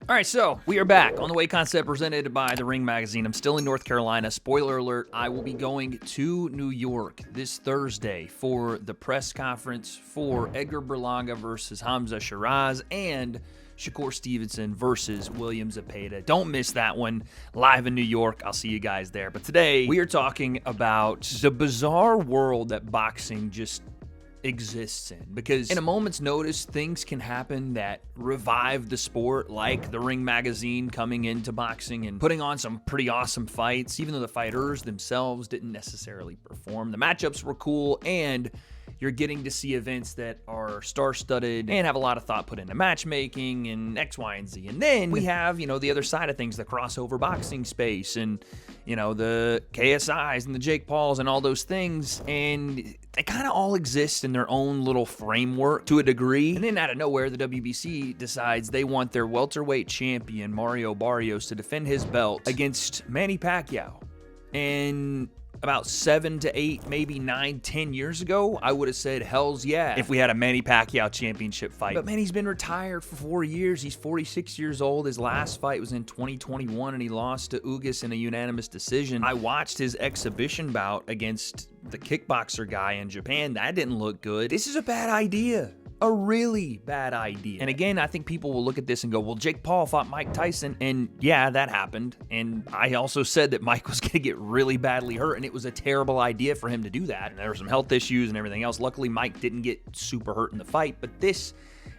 All right, so we are back on the W.A.D.E Concept presented by The Ring Magazine. I'm still in North Carolina. Spoiler alert, I will be going to New York this Thursday for the press conference for Edgar Berlanga versus Hamza Shiraz and Shakur Stevenson versus William Zepeda. Don't miss that one, live in New York. I'll see you guys there. But today, we are talking about the bizarre world that boxing just exists in, because in a moment's notice things can happen that revive the sport, like the Ring Magazine coming into boxing and putting on some pretty awesome fights, even though the fighters themselves didn't necessarily perform. The matchups were cool, and you're getting to see events that are star-studded and have a lot of thought put into matchmaking and X, Y, and Z. And then we have, the other side of things, the crossover boxing space and, the KSIs and the Jake Pauls and all those things. And they kind of all exist in their own little framework to a degree. And then out of nowhere, the WBC decides they want their welterweight champion, Mario Barrios, to defend his belt against Manny Pacquiao. And about 7 to 8, maybe 9, 10 years ago, I would have said, hells yeah, if we had a Manny Pacquiao championship fight. But Manny's been retired for 4 years. He's 46 years old. His last fight was in 2021, and he lost to Ugas in a unanimous decision. I watched his exhibition bout against the kickboxer guy in Japan. That didn't look good. This is a bad idea. A really bad idea. And again, I think people will look at this and go, well, Jake Paul fought Mike Tyson, and yeah, that happened. And I also said that Mike was going to get really badly hurt, and it was a terrible idea for him to do that. And there were some health issues and everything else. Luckily, Mike didn't get super hurt in the fight, but this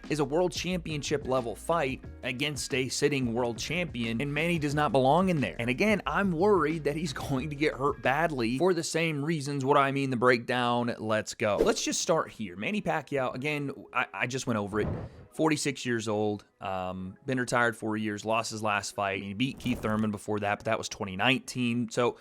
is a world championship level fight against a sitting world champion, and Manny does not belong in there. And again, I'm worried that he's going to get hurt badly for the same reasons. What do I mean? The breakdown. Let's go. Let's just start here. Manny Pacquiao, again, I just went over it. 46 years old, been retired 4 years, lost his last fight. He beat Keith Thurman before that, but that was 2019. So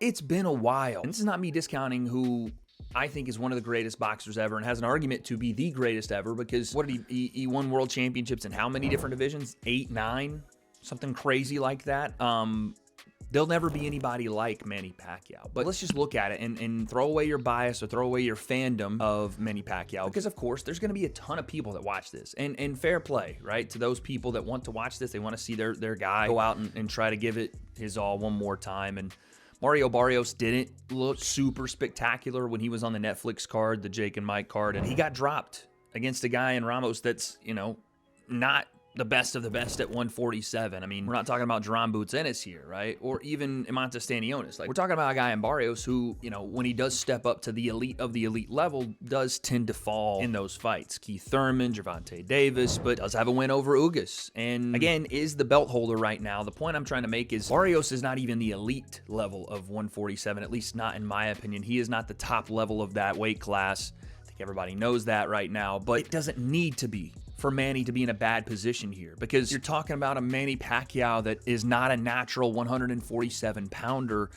it's been a while. And this is not me discounting who I think is one of the greatest boxers ever and has an argument to be the greatest ever, because what did he won world championships in how many different divisions? 8, 9, something crazy like that. There'll never be anybody like Manny Pacquiao. But let's just look at it and throw away your bias or throw away your fandom of Manny Pacquiao, because of course there's going to be a ton of people that watch this, and fair play, right, to those people that want to watch this. They want to see their guy go out and try to give it his all one more time. And Mario Barrios didn't look super spectacular when he was on the Netflix card, the Jake and Mike card, and he got dropped against a guy in Ramos that's, not the best of the best at 147. I mean, we're not talking about Jerome Boots Ennis here, right? Or even Imanta Stanionis. Like, we're talking about a guy in Barrios who, when he does step up to the elite of the elite level, does tend to fall in those fights. Keith Thurman, Gervonta Davis, but does have a win over Ugas. And again, is the belt holder right now. The point I'm trying to make is Barrios is not even the elite level of 147, at least not in my opinion. He is not the top level of that weight class. I think everybody knows that right now, but it doesn't need to be for Manny to be in a bad position here, because you're talking about a Manny Pacquiao that is not a natural 147-pounder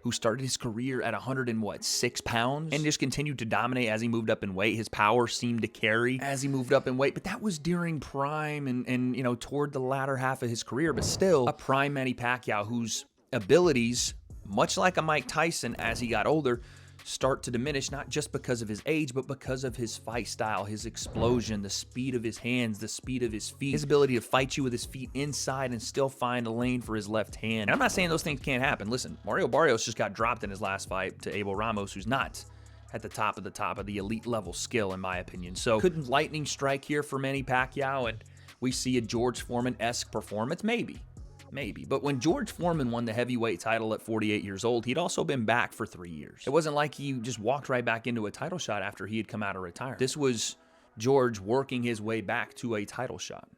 who started his career at 106 pounds and just continued to dominate as he moved up in weight. His power seemed to carry as he moved up in weight, but that was during prime and toward the latter half of his career. But still, a prime Manny Pacquiao whose abilities, much like a Mike Tyson as he got older, start to diminish, not just because of his age, but because of his fight style, his explosion, the speed of his hands, the speed of his feet, his ability to fight you with his feet inside and still find a lane for his left hand. And I'm not saying those things can't happen. Listen, Mario Barrios just got dropped in his last fight to Abel Ramos, who's not at the top of the elite level skill, in my opinion. So couldn't lightning strike here for Manny Pacquiao and we see a George Foreman-esque performance? Maybe. But when George Foreman won the heavyweight title at 48 years old, he'd also been back for 3 years. It wasn't like he just walked right back into a title shot after he had come out of retirement. This was George working his way back to a title shot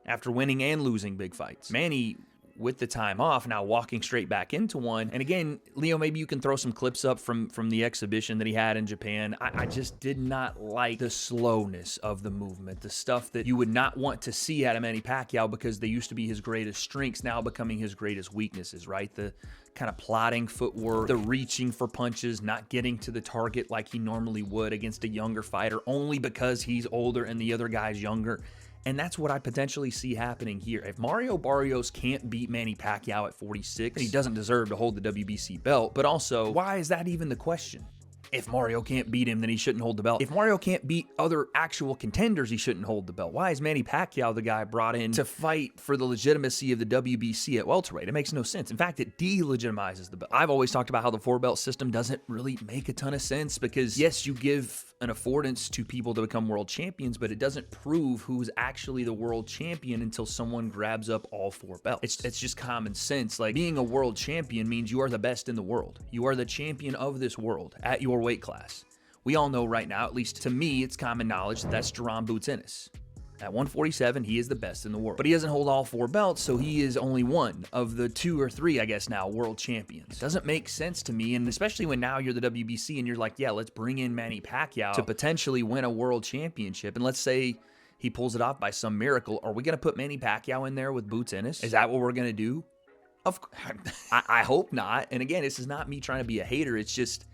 after winning and losing big fights. Manny, with the time off, now walking straight back into one. And again, Leo, maybe you can throw some clips up from the exhibition that he had in Japan. I just did not like the slowness of the movement, the stuff that you would not want to see out of Manny Pacquiao, because they used to be his greatest strengths, now becoming his greatest weaknesses, right? The kind of plotting footwork, the reaching for punches, not getting to the target like he normally would against a younger fighter, only because he's older and the other guy's younger. And that's what I potentially see happening here. If Mario Barrios can't beat Manny Pacquiao at 46, then he doesn't deserve to hold the WBC belt. But also, why is that even the question? If Mario can't beat him, then he shouldn't hold the belt. If Mario can't beat other actual contenders, he shouldn't hold the belt. Why is Manny Pacquiao the guy brought in to fight for the legitimacy of the WBC at welterweight? It makes no sense. In fact, it delegitimizes the belt. I've always talked about how the 4-belt system doesn't really make a ton of sense because, yes, you give an affordance to people to become world champions, but it doesn't prove who's actually the world champion until someone grabs up all 4 belts. It's just common sense. Like, being a world champion means you are the best in the world. You are the champion of this world at your weight class. We all know right now, at least to me, it's common knowledge that that's Jaron Boots Ennis. At 147, he is the best in the world. But he doesn't hold all 4 belts, so he is only one of the 2 or 3, I guess now, world champions. It doesn't make sense to me, and especially when now you're the WBC and you're like, yeah, let's bring in Manny Pacquiao to potentially win a world championship. And let's say he pulls it off by some miracle. Are we going to put Manny Pacquiao in there with Boots Ennis? Is that what we're going to do? I hope not. And again, this is not me trying to be a hater. It's just,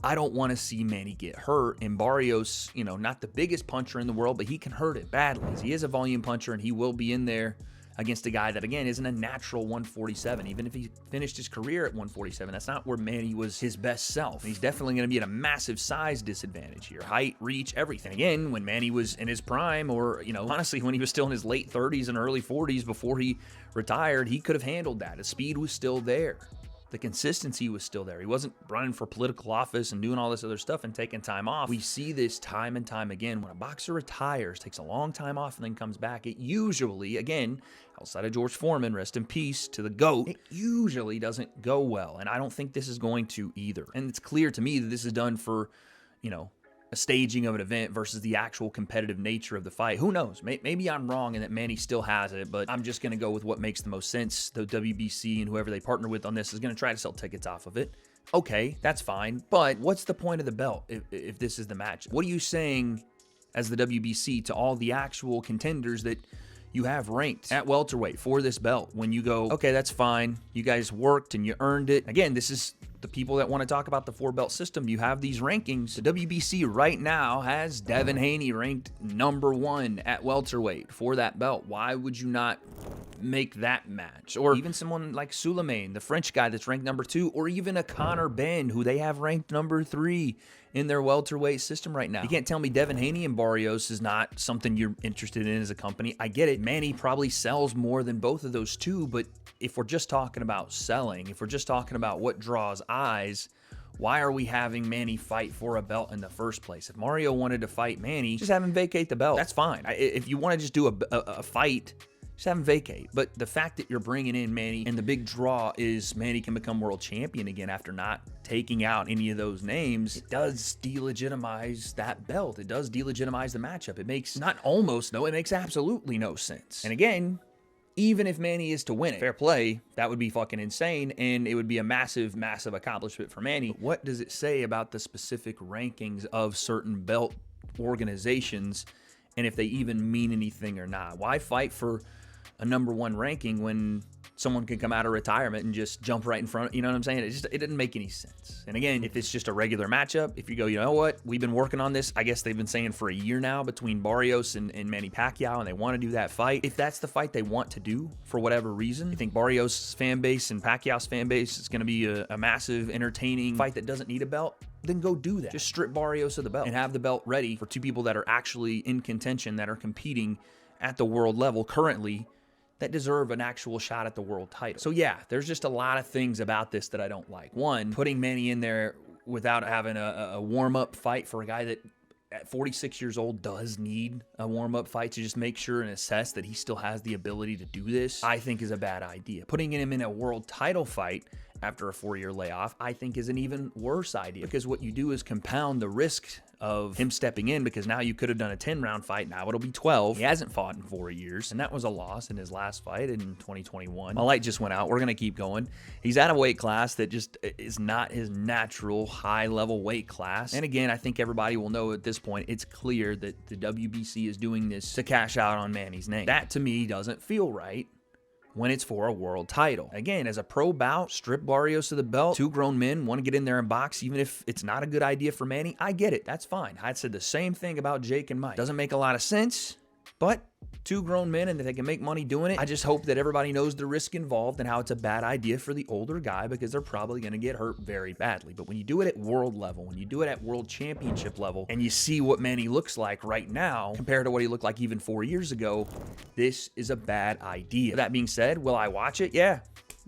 I don't want to see Manny get hurt. And Barrios, you know, not the biggest puncher in the world, but he can hurt it badly. He is a volume puncher, and he will be in there against a guy that, again, isn't a natural 147. Even if he finished his career at 147, that's not where Manny was his best self. He's definitely going to be at a massive size disadvantage here. Height, reach, everything. Again, when Manny was in his prime, or, you know, honestly, when he was still in his late 30s and early 40s before he retired, he could have handled that. His speed was still there. The consistency was still there. He wasn't running for political office and doing all this other stuff and taking time off. We see this time and time again. When a boxer retires, takes a long time off, and then comes back, it usually, again, outside of George Foreman, rest in peace to the GOAT, it usually doesn't go well. And I don't think this is going to either. And it's clear to me that this is done for, you know, a staging of an event versus the actual competitive nature of the fight. Who knows? Maybe I'm wrong and that Manny still has it, but I'm just going to go with what makes the most sense. The WBC and whoever they partner with on this is going to try to sell tickets off of it. Okay, that's fine. But what's the point of the belt if this is the match? What are you saying as the WBC to all the actual contenders that you have ranked at welterweight for this belt when you go, okay, that's fine. You guys worked and you earned it. Again, this is the people that want to talk about the 4-belt system. You have these rankings. The WBC right now has Devin Haney ranked #1 at welterweight for that belt. Why would you not make that match? Or even someone like Suleiman, the French guy that's ranked #2, or even a Conor Benn, who they have ranked #3 in their welterweight system right now. You can't tell me Devin Haney and Barrios is not something you're interested in as a company. I get it. Manny probably sells more than both of those two, but if we're just talking about selling, if we're just talking about what draws eyes, why are we having Manny fight for a belt in the first place? If Mario wanted to fight Manny, just have him vacate the belt. That's fine. If you want to just do a fight, just have him vacate. But the fact that you're bringing in Manny and the big draw is Manny can become world champion again after not taking out any of those names, it does delegitimize that belt. It does delegitimize the matchup. It makes it makes absolutely no sense. And again, even if Manny is to win it, fair play, that would be fucking insane, and it would be a massive, massive accomplishment for Manny. But what does it say about the specific rankings of certain belt organizations, and if they even mean anything or not? Why fight for a #1 ranking when someone can come out of retirement and just jump right in front? You know what I'm saying? It didn't make any sense. And again, if it's just a regular matchup, if you go, you know what, we've been working on this, I guess they've been saying for a year now between Barrios and Manny Pacquiao, and they want to do that fight. If that's the fight they want to do for whatever reason, you think Barrios' fan base and Pacquiao's fan base is going to be a massive, entertaining fight that doesn't need a belt, then go do that. Just strip Barrios of the belt and have the belt ready for 2 people that are actually in contention, that are competing at the world level currently, that deserve an actual shot at the world title. So yeah, there's just a lot of things about this that I don't like. One, putting Manny in there without having a warm-up fight for a guy that at 46 years old does need a warm-up fight to just make sure and assess that he still has the ability to do this, I think is a bad idea. Putting him in a world title fight after a 4-year layoff, I think is an even worse idea, because what you do is compound the risk of him stepping in, because now you could have done a 10-round fight. Now it'll be 12. He hasn't fought in 4 years, and that was a loss in his last fight in 2021. My light just went out. We're going to keep going. He's at a weight class that just is not his natural high-level weight class. And again, I think everybody will know at this point, it's clear that the WBC is doing this to cash out on Manny's name. That, to me, doesn't feel right when it's for a world title. Again, as a pro bout, strip Barrios of the belt. 2 grown men want to get in there and box, even if it's not a good idea for Manny. I get it. That's fine. I said the same thing about Jake and Mike. Doesn't make a lot of sense, but two grown men and that they can make money doing it. I just hope that everybody knows the risk involved and how it's a bad idea for the older guy because they're probably going to get hurt very badly. But when you do it at world level, when you do it at world championship level, and you see what Manny looks like right now compared to what he looked like even 4 years ago, this is a bad idea. That being said, will I watch it? Yeah,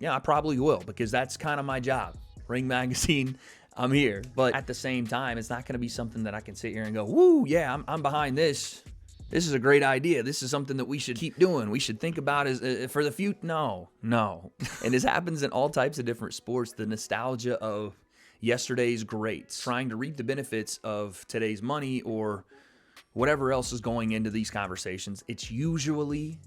I probably will because that's kind of my job. Ring Magazine, I'm here. But at the same time, it's not going to be something that I can sit here and go, woo, yeah, I'm behind this. This is a great idea. This is something that we should keep doing. We should think about as for the future. No. And this happens in all types of different sports. The nostalgia of yesterday's greats, trying to reap the benefits of today's money or whatever else is going into these conversations. It's usually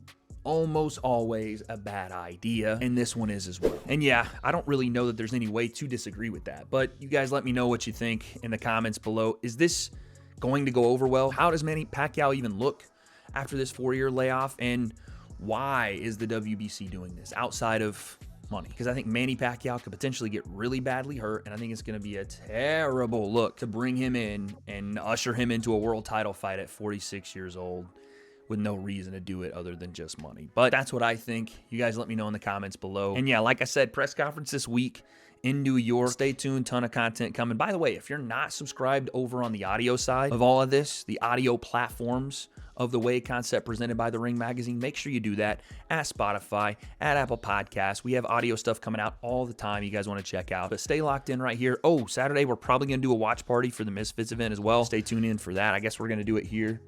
almost always a bad idea, and this one is as well. And yeah, I don't really know that there's any way to disagree with that, but you guys let me know what you think in the comments below. Is this going to go over well? How does Manny Pacquiao even look after this 4-year layoff, and why is the WBC doing this outside of money? Because I think Manny Pacquiao could potentially get really badly hurt, and I think it's going to be a terrible look to bring him in and usher him into a world title fight at 46 years old with no reason to do it other than just money. But that's what I think. You guys let me know in the comments below. And yeah, like I said, press conference this week in New York. Stay tuned, ton of content coming. By the way, if you're not subscribed over on the audio side of all of this, the audio platforms of the W.A.D.E Concept presented by the Ring Magazine, make sure you do that at Spotify, at Apple Podcasts. We have audio stuff coming out all the time you guys want to check out. But stay locked in right here. Oh, Saturday, we're probably going to do a watch party for the Misfits event as well. Stay tuned in for that. I guess we're going to do it here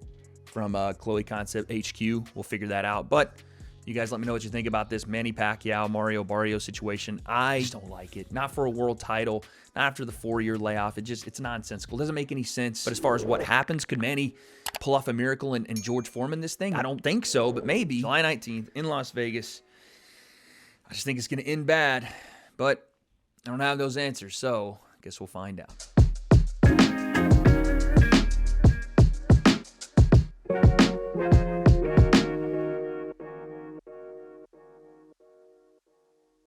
from W.A.D.E Concept HQ. We'll figure that out. But you guys let me know what you think about this Manny Pacquiao, Mario Barrios situation. I just don't like it. Not for a world title, not after the 4-year layoff. It's nonsensical. It doesn't make any sense. But as far as what happens, could Manny pull off a miracle and George Foreman this thing? I don't think so, but maybe. July 19th in Las Vegas. I just think it's going to end bad. But I don't have those answers, so I guess we'll find out.